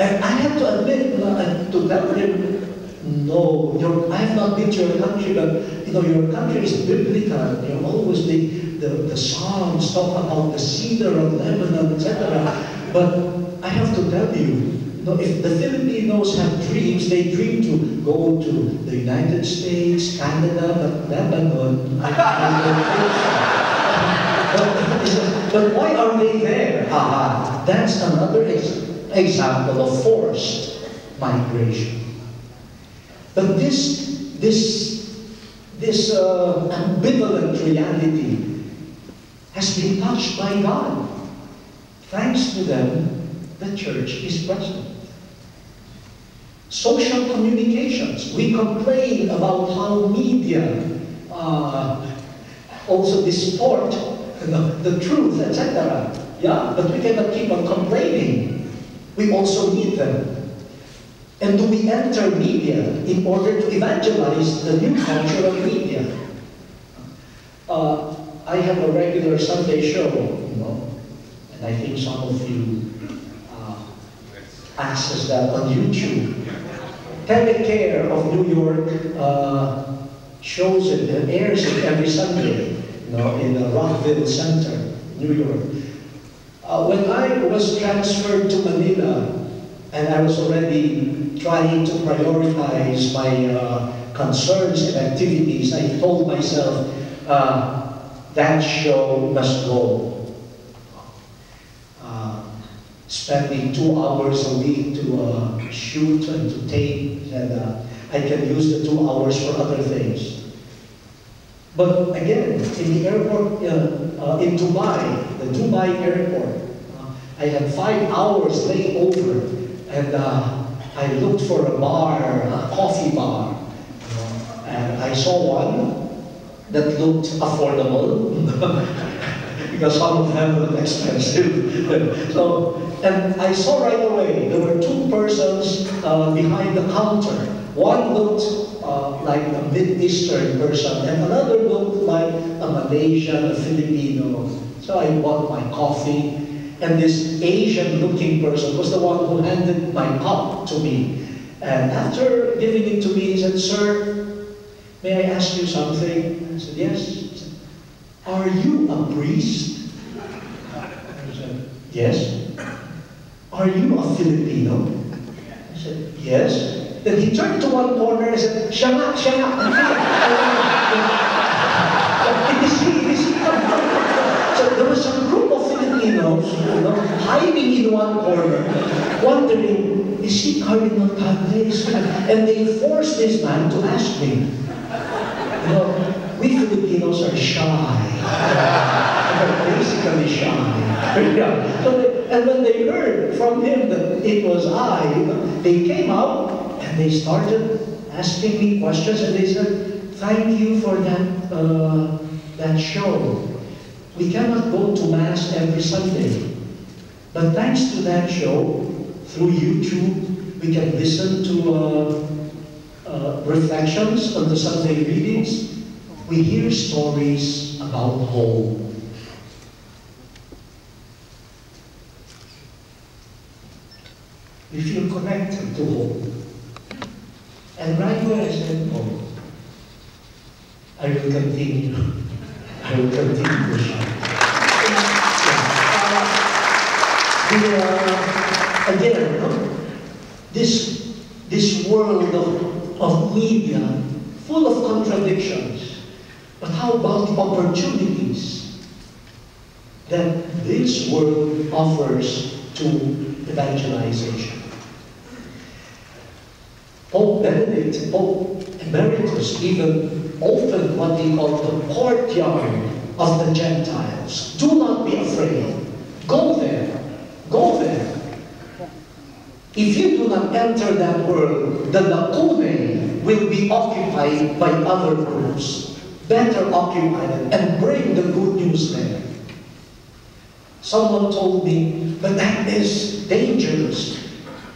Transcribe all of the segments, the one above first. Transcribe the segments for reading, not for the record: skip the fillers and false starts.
And I had to admit, to tell him, no, I have not been to your country, but your country is biblical. Always the Psalms talk about the cedar of Lebanon, etc. But I have to tell you, if the Filipinos have dreams, they dream to go to the United States, Canada, but Lebanon, but why are they there? That's another example of forced migration. But this ambivalent reality has been touched by God. Thanks to them, the church is present. Social communications. We complain about how media also distort the truth, etc. Yeah, but we cannot keep on complaining. We also need them. And do we enter media in order to evangelize the new culture of media? I have a regular Sunday show, and I think some of you access that on YouTube. Telecare of New York shows it and airs it every Sunday, in the Rockville Center, New York. When I was transferred to Manila, and I was already trying to prioritize my concerns and activities, I told myself, that show must go. Spending 2 hours a week to shoot and to tape, and I can use the 2 hours for other things. But again, in the airport, in Dubai, the Dubai airport, I had 5 hours layover, and I looked for a bar, a coffee bar, and I saw one that looked affordable, because some of them looked expensive. And I saw right away, there were 2 persons behind the counter. One looked like a Mid-Eastern person, and another looked like a Malaysian, a Filipino. So I bought my coffee, and this Asian-looking person was the one who handed my cup to me. And after giving it to me, he said, "Sir, may I ask you something?" I said, "Yes." He said, "Are you a priest?" I said, "Yes." "Are you a Filipino?" I said, "Yes." Then he turned to one corner and said, "Siya nga, siya nga." It is he. So there was a group of Filipinos, hiding in one corner, wondering, is he Cardinal Tagle? And they forced this man to ask me. We Filipinos are shy. We're basically shy. And when they heard from him that it was I, they came out and they started asking me questions, and they said, "Thank you for that show. We cannot go to Mass every Sunday, but thanks to that show, through YouTube, we can listen to reflections on the Sunday readings. We hear stories about hope." We feel connected to hope. And right where I said, "Oh, I will continue. I will continue to shine." Again, this world of media, full of contradictions. But how about the opportunities that this world offers to evangelization? Pope Benedict, Pope Emeritus, even opened what he called the courtyard of the Gentiles. Do not be afraid. Go there. Go there. If you do not enter that world, the lacune will be occupied by other groups. Better occupy it and bring the good news there. Someone told me, "But that is dangerous.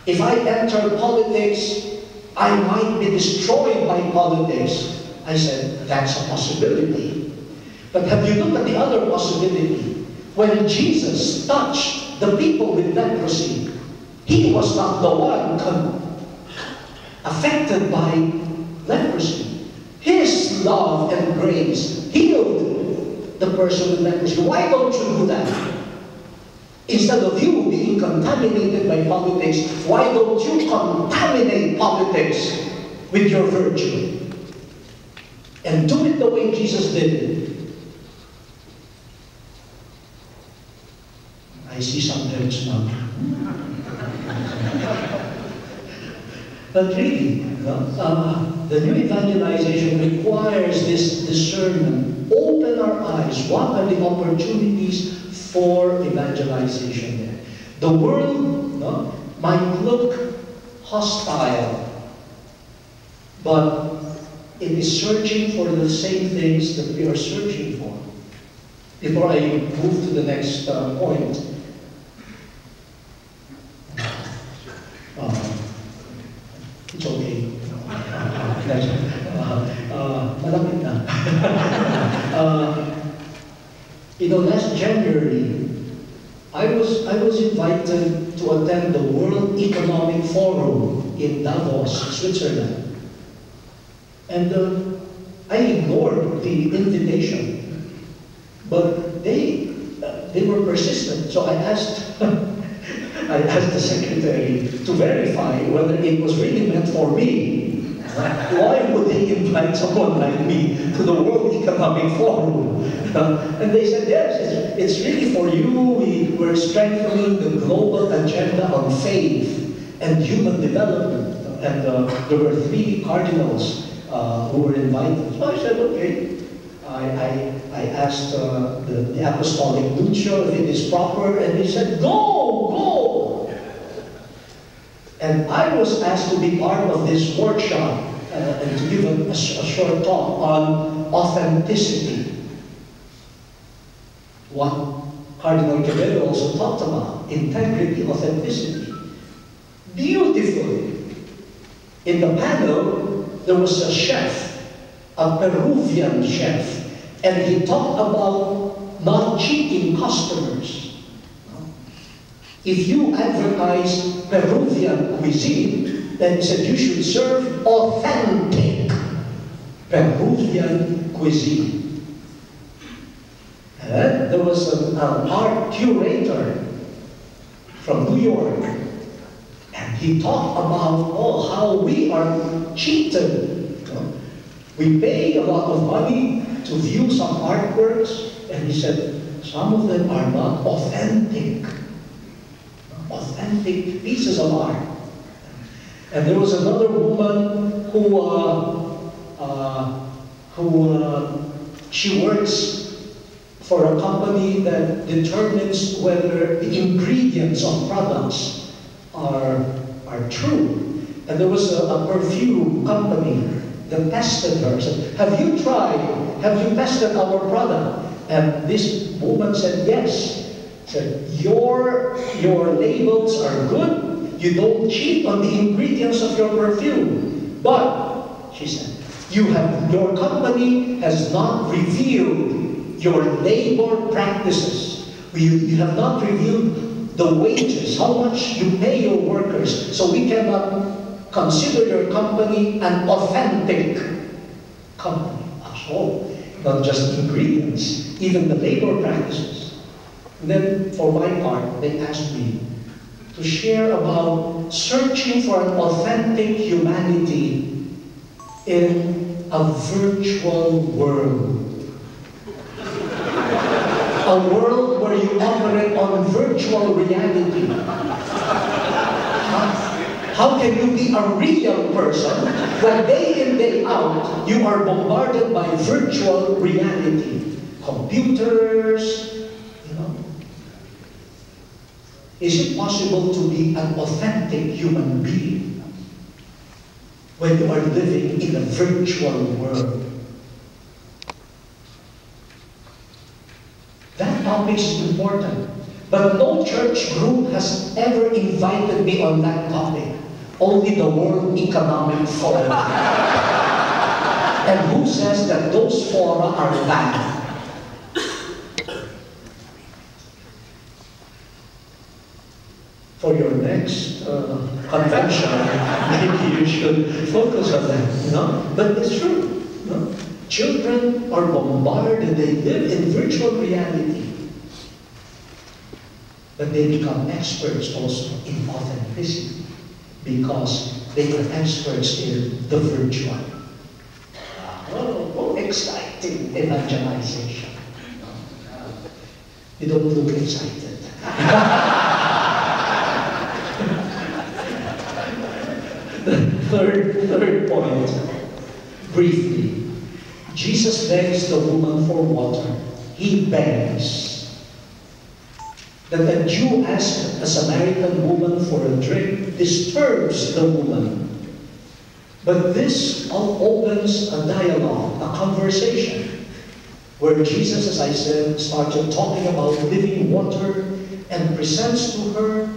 If I enter politics, I might be destroyed by politics." I said, "That's a possibility. But have you looked at the other possibility? When Jesus touched the people with leprosy, He was not the one affected by leprosy. His love and grace healed the person with leprosy. Why don't you do that? Instead of you being contaminated by politics, why don't you contaminate politics with your virtue? And do it the way Jesus did it. I see some heads now. But really, the new evangelization requires this discernment. Open our eyes. What are the opportunities for evangelization there? The world might look hostile, but it is searching for the same things that we are searching for. Before I move to the next point, it's okay. Malapit na. Last January, I was invited to attend the World Economic Forum in Davos, Switzerland. And I ignored the invitation. But they were persistent, so I asked the secretary to verify whether it was really meant for me. Why would they invite someone like me to the World Economic Forum? And they said, yes, it's really for you. We're strengthening the global agenda on faith and human development. And there were 3 cardinals who were invited. So I said, okay. I asked the apostolic nuncio if it is proper, and he said, go! And I was asked to be part of this workshop and to give a short talk on authenticity. What Cardinal Tagle also talked about, integrity, authenticity. Beautifully. In the panel, there was a chef, a Peruvian chef, and he talked about not cheating customers. If you advertise Peruvian cuisine, then he said you should serve authentic Peruvian cuisine. And there was an art curator from New York, and he talked about how we are cheated. We pay a lot of money to view some artworks, and he said some of them are not authentic pieces of art. And there was another woman who she works for a company that determines whether the ingredients of products are true. And there was a perfume company that tested her. Said, have you tested our product? And this woman said, yes. Said, your labels are good. You don't cheat on the ingredients of your perfume. But, she said, your company has not revealed your labor practices. You have not revealed the wages, how much you pay your workers. So we cannot consider your company an authentic company. So, not just ingredients, even the labor practices. And then, for my part, they asked me to share about searching for an authentic humanity in a virtual world. A world where you operate on virtual reality. How can you be a real person when day in, day out, you are bombarded by virtual reality? Computers, Is it possible to be an authentic human being when you are living in a virtual world? That topic is important. But no church group has ever invited me on that topic. Only the World Economic Forum. And who says that those fora are bad? For your next convention, maybe you should focus on that, you know? But it's true, you know? Children are bombarded, they live in virtual reality. But they become experts also in authenticity because they are experts in the virtual. Oh, exciting evangelization. You don't look excited. The third point, briefly. Jesus begs the woman for water. He begs. That a Jew asks a Samaritan woman for a drink disturbs the woman. But this opens a dialogue, a conversation, where Jesus, as I said, started talking about living water and presents to her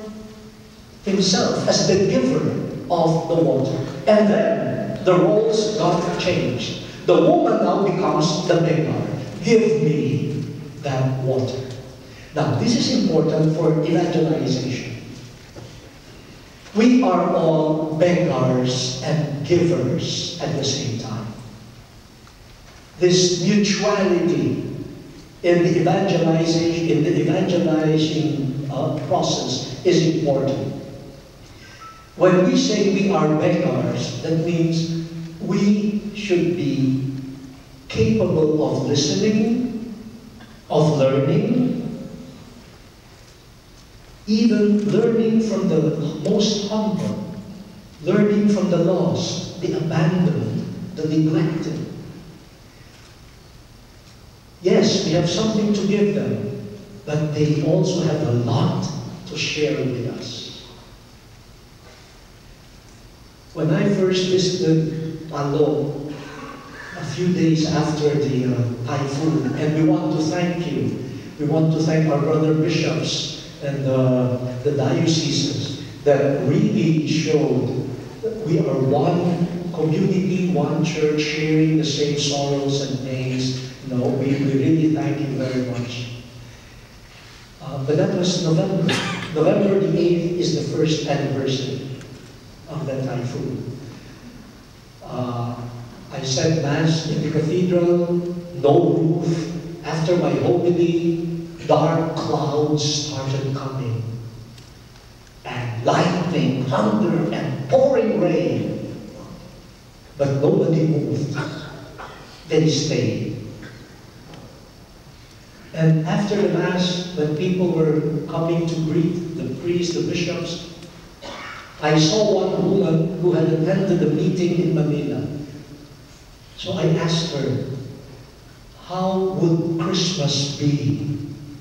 himself as the giver of the water. And then the roles got changed. The woman now becomes the beggar. Give me that water. Now, this is important for evangelization. We are all beggars and givers at the same time. This mutuality in the evangelizing process is important. When we say we are beggars, that means we should be capable of listening, of learning, even learning from the most humble, learning from the lost, the abandoned, the neglected. Yes, we have something to give them, but they also have a lot to share with us. When I first visited Palo, a few days after the typhoon, and we want to thank you. We want to thank our brother bishops and the dioceses that really showed that we are one community, one church, sharing the same sorrows and pains. No, we really thank you very much. But that was November. November the 8th is the first anniversary of that typhoon. I said Mass in the cathedral, no roof. After my homily, dark clouds started coming. And lightning, thunder, and pouring rain. But nobody moved. They stayed. And after the Mass, when people were coming to greet the priests, the bishops, I saw one woman who had attended a meeting in Manila. So I asked her, how would Christmas be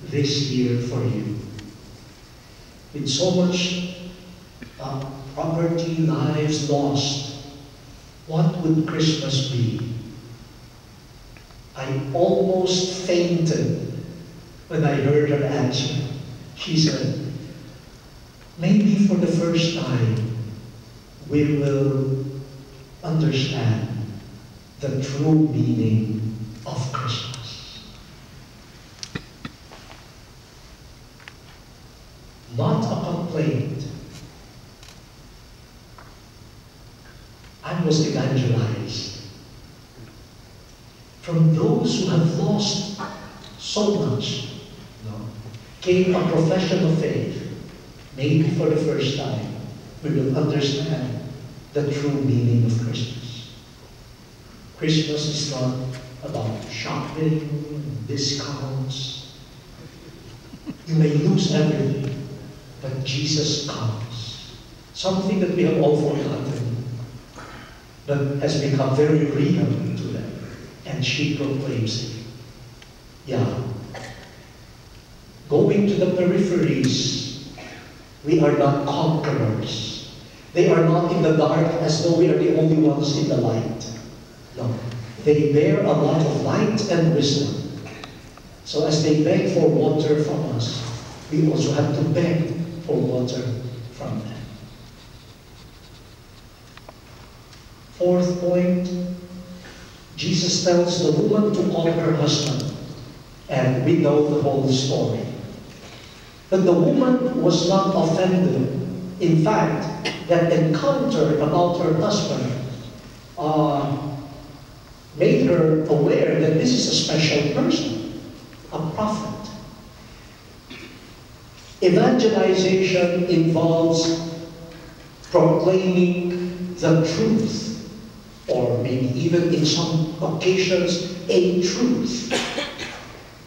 this year for you? With so much property, lives lost, what would Christmas be? I almost fainted when I heard her answer. She said, maybe for the first time, we will understand the true meaning of Christmas. Not a complaint. I was evangelized from those who have lost so much. Came a profession of faith. Maybe for the first time, we will understand the true meaning of Christmas. Christmas is not about shopping, discounts. You may lose everything, but Jesus comes. Something that we have all forgotten, but has become very real to them. And she proclaims it. Yeah. Going to the peripheries, we are not conquerors. They are not in the dark as though we are the only ones in the light. No. They bear a lot of light and wisdom. So as they beg for water from us, we also have to beg for water from them. Fourth point, Jesus tells the woman to call her husband. And we know the whole story. But the woman was not offended. In fact, that encounter about her husband made her aware that this is a special person, a prophet. Evangelization involves proclaiming the truth, or maybe even in some occasions, a truth.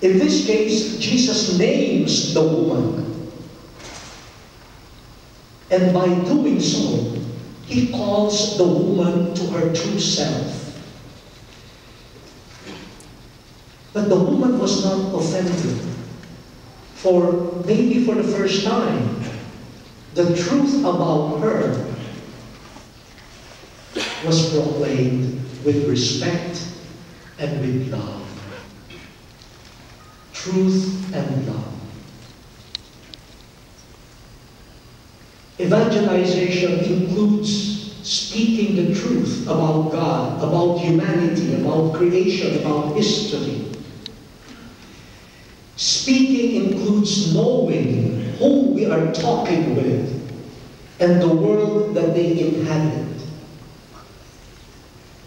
In this case, Jesus names the woman. And by doing so, he calls the woman to her true self. But the woman was not offended. For maybe for the first time, the truth about her was proclaimed with respect and with love. Truth and love. Evangelization includes speaking the truth about God, about humanity, about creation, about history. Speaking includes knowing who we are talking with and the world that they inhabit.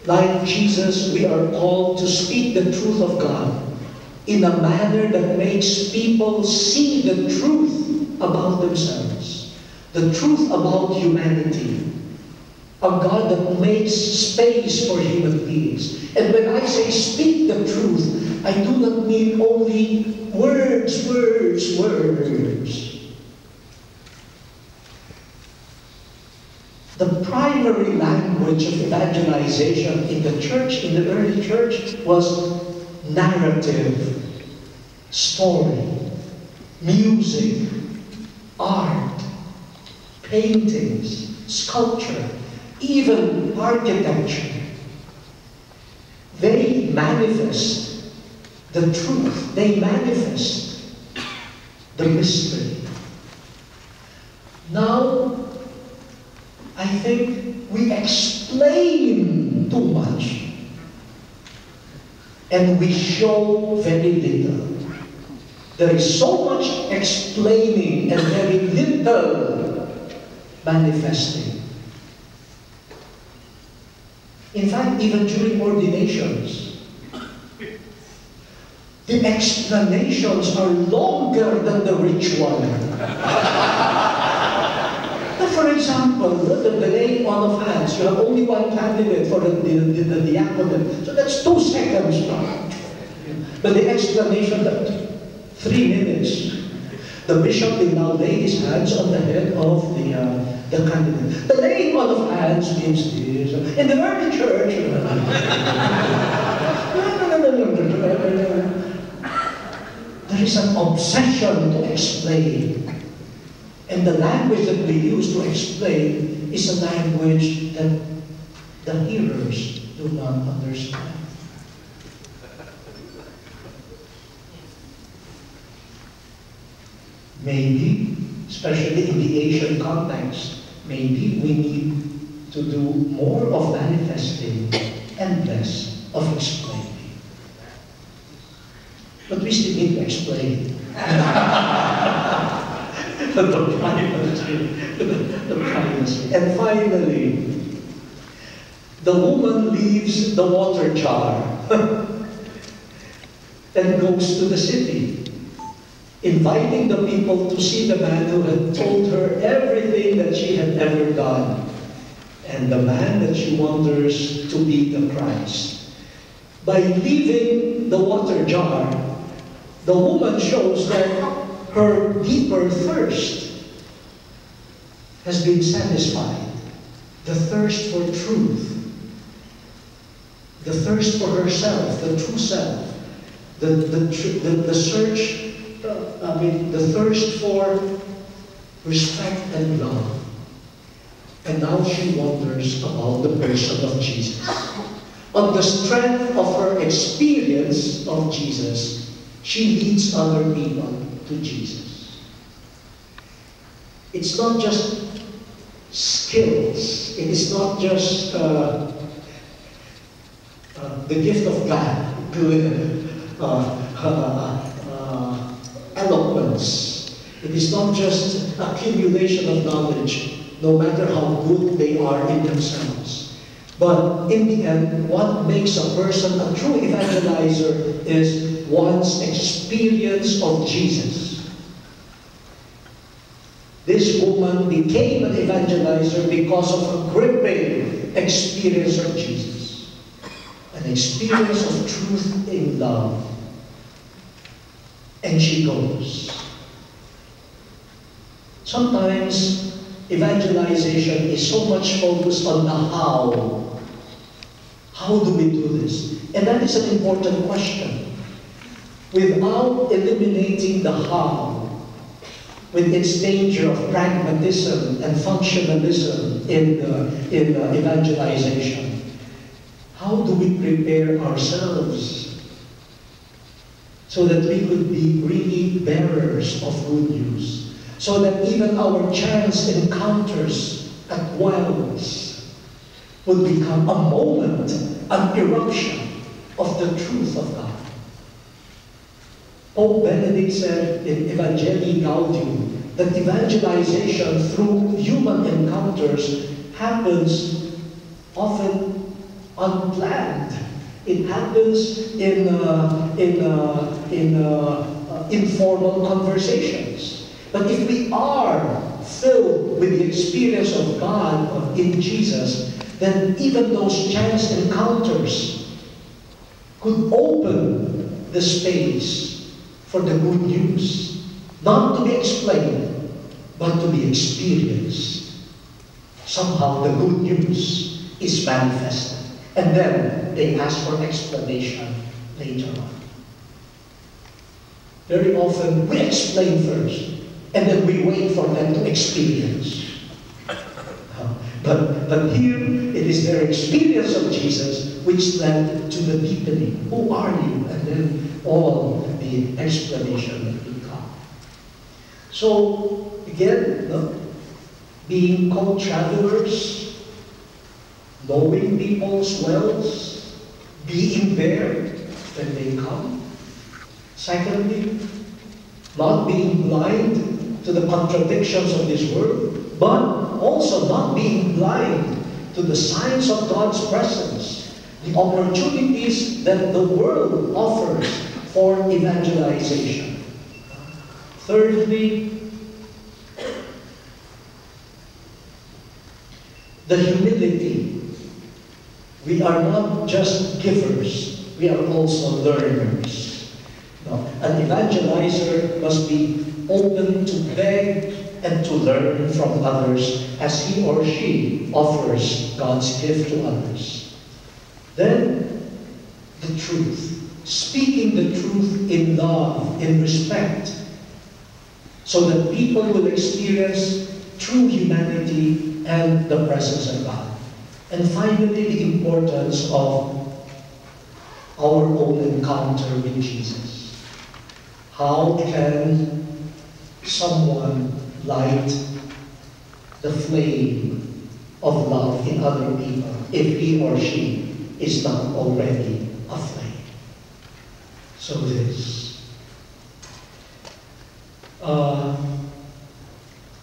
Like Jesus, we are called to speak the truth of God in a manner that makes people see the truth about themselves, the truth about humanity, a God that makes space for human beings. And when I say speak the truth, I do not mean only words. The primary language of evangelization in the church, in the early church, was narrative, story, music, art, paintings, sculpture, even architecture. They manifest the truth. They manifest the mystery. Now, I think we explain too much and we show very little. There is so much explaining and very little manifesting. In fact, even during ordinations, the explanations are longer than the ritual. For example, the laying on of hands, you have only one candidate for the diaconate, so that's 2 seconds. But the explanation, 3 minutes. The bishop will now lay his hands on the head of the candidate. The laying on of hands means this. In the early church, there is an obsession to explain. And the language that we use to explain is a language that the hearers do not understand. Maybe, especially in the Asian context, maybe we need to do more of manifesting and less of explaining. But we still need to explain. The privacy. And finally, the woman leaves the water jar and goes to the city, inviting the people to see the man who had told her everything that she had ever done, and the man that she wonders to be the Christ. By leaving the water jar, the woman shows that her deeper thirst has been satisfied. The thirst for truth. The thirst for herself, the true self. The search, the thirst for respect and love. And now she wonders about the person of Jesus. On the strength of her experience of Jesus, she leads other people to Jesus. It's not just skills. It is not just the gift of God, good eloquence. It is not just accumulation of knowledge, no matter how good they are in themselves. But in the end, what makes a person a true evangelizer is one's experience of Jesus. This woman became an evangelizer because of a gripping experience of Jesus. An experience of truth in love. And she goes. Sometimes evangelization is so much focused on the how. How do we do this? And that is an important question. Without eliminating the how, with its danger of pragmatism and functionalism in evangelization, how do we prepare ourselves so that we could be really bearers of good news? So that even our chance encounters at wells would become a moment, an eruption of the truth of God. Pope Benedict said in Evangelii Gaudium that evangelization through human encounters happens often unplanned. It happens in informal conversations. But if we are filled with the experience of God in Jesus, then even those chance encounters could open the space for the good news, not to be explained, but to be experienced. Somehow the good news is manifested, and then they ask for explanation later on. Very often we explain first, and then we wait for them to experience. But here, it is their experience of Jesus which led to the deepening. Who are you? And then all the explanation that will come. So, again, being co-travelers, knowing people's wells, being there when they come. Secondly, not being blind to the contradictions of this world, but also not being blind to the signs of God's presence, the opportunities that the world offers for evangelization. Thirdly, the humility. We are not just givers, we are also learners. No, an evangelizer must be open to beg and to learn from others as he or she offers God's gift to others. Then, the truth. Speaking the truth in love, in respect, so that people will experience true humanity and the presence of God. And finally, the importance of our own encounter with Jesus. How can someone light the flame of love in other people if he or she is not already aflame? So this.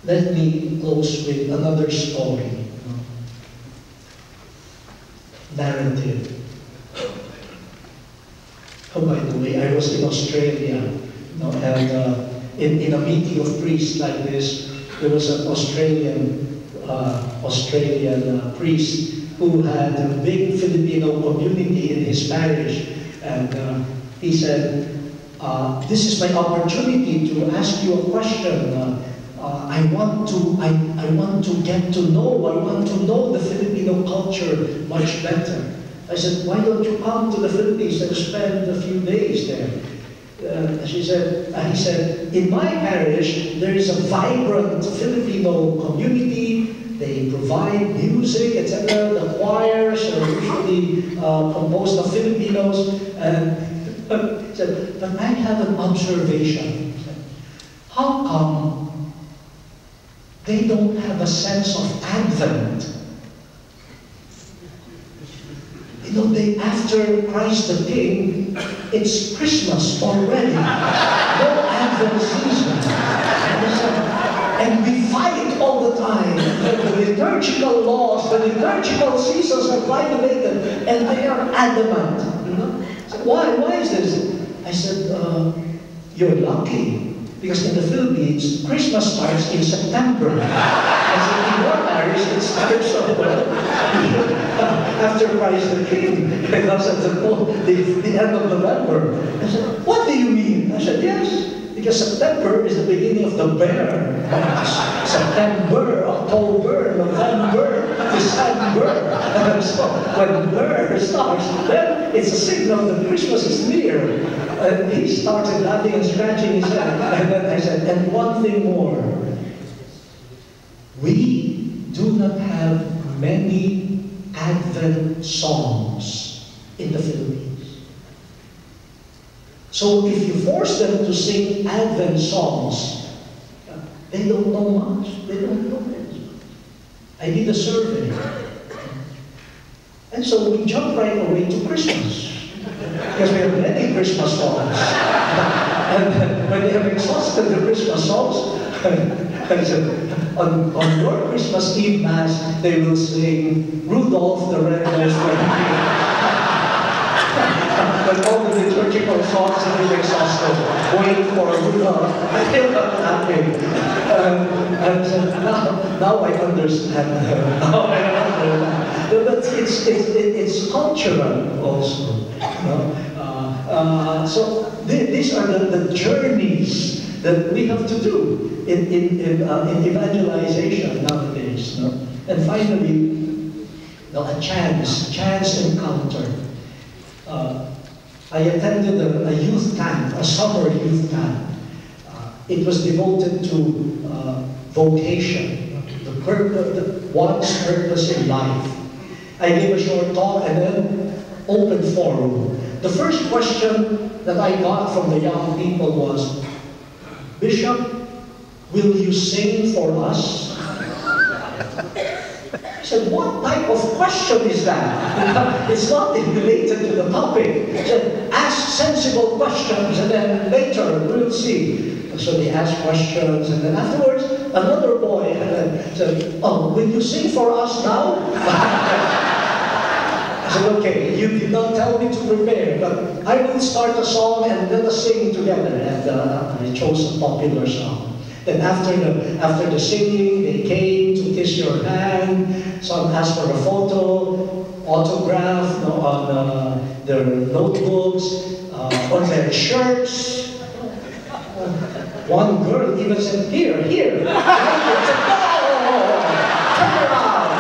Let me close with another story. Narrative. Oh, by the way, I was in Australia, and in a meeting of priests like this, there was an Australian priest who had a big Filipino community in his parish, and he said, "This is my opportunity to ask you a question. I want to get to know the Filipino culture much better." I said, "Why don't you come to the Philippines and spend a few days there?" He said, "In my parish, there is a vibrant Filipino community. They provide music, etc. The choirs are usually composed of Filipinos." And he said, "But I have an observation. How come they don't have a sense of Advent? After Christ the King, it's Christmas already. No Advent season." And he liturgical laws, the liturgical seasons are violated, and they are adamant. You know? So why is this? I said, you're lucky. Because in the Philippines, Christmas starts in September. I said, in your parish, it starts after Christ the King. Because at the end of November. I said, what do you mean? I said, yes. Because September is the beginning of the bear months. September, October, November, December. So when bear starts, then it's a signal that Christmas is near. And he started laughing and scratching his head. And then I said, and one thing more. We do not have many Advent songs in the Philippines. So if you force them to sing Advent songs, they don't know much. They don't know it. I did a survey. And so we jump right away to Christmas. Because we have many Christmas songs. And when they have exhausted the Christmas songs, on your Christmas Eve Mass, they will sing Rudolph the Red-Nosed Reindeer. But all the liturgical songs have been exhausted. Wait for Rudolph. I feel not happy. And so now I understand. Now I understand. But it's cultural also. You know? So these are the journeys that we have to do in evangelization nowadays. You know? And finally, a chance encounter. I attended a youth camp, a summer youth camp. It was devoted to vocation, one's purpose in life. I gave a short talk and then open forum. The first question that I got from the young people was, Bishop, will you sing for us? I said, what type of question is that? It's not related to the topic. I said, ask sensible questions and then later we'll see. So they asked questions and then afterwards, another boy said, oh, will you sing for us now? I said, okay, you did not tell me to prepare, but I will start a song and let us sing together. And I chose a popular song. Then after the singing, they came to kiss your hand. Some asked for a photo, autograph on their notebooks, on their shirts. One girl even said, here. I said, no! Turn around!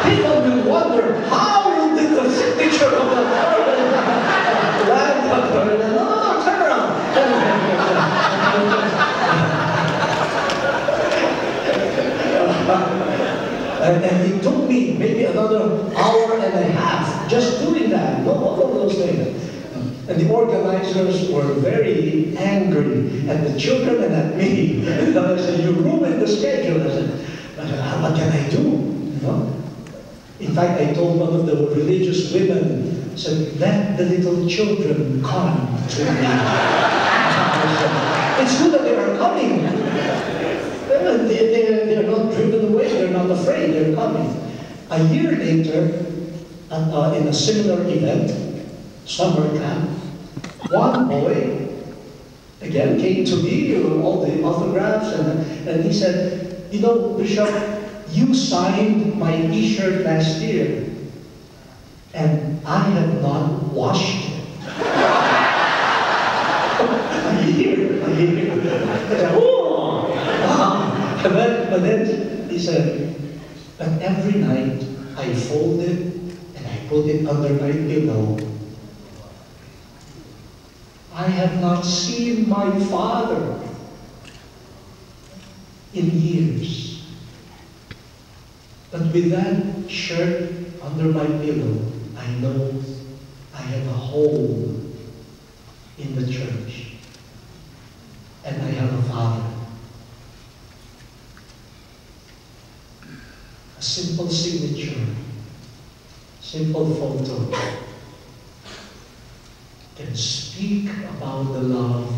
People will wonder, how did the signature of the land of the no, turn around! And it took me maybe another hour and a half just doing that, all of those things. And the organizers were very angry at the children and at me. And I said, you ruined the schedule. I said, what can I do? You know? In fact, I told one of the religious women, I said, let the little children come to me. It's good that they are coming. They're not driven away, they're not afraid, they're coming. A year later, in a similar event, summer camp, one boy, again, came to me with all the autographs, and he said, you know, Bishop, you signed my t-shirt last year, and I have not washed it. A year. I said, oh! Wow. But then he said, but every night I fold it and I put it under my pillow. I have not seen my father in years. But with that shirt under my pillow, I know I have a home in the church. And I have a father. A simple signature, simple photo can speak about the love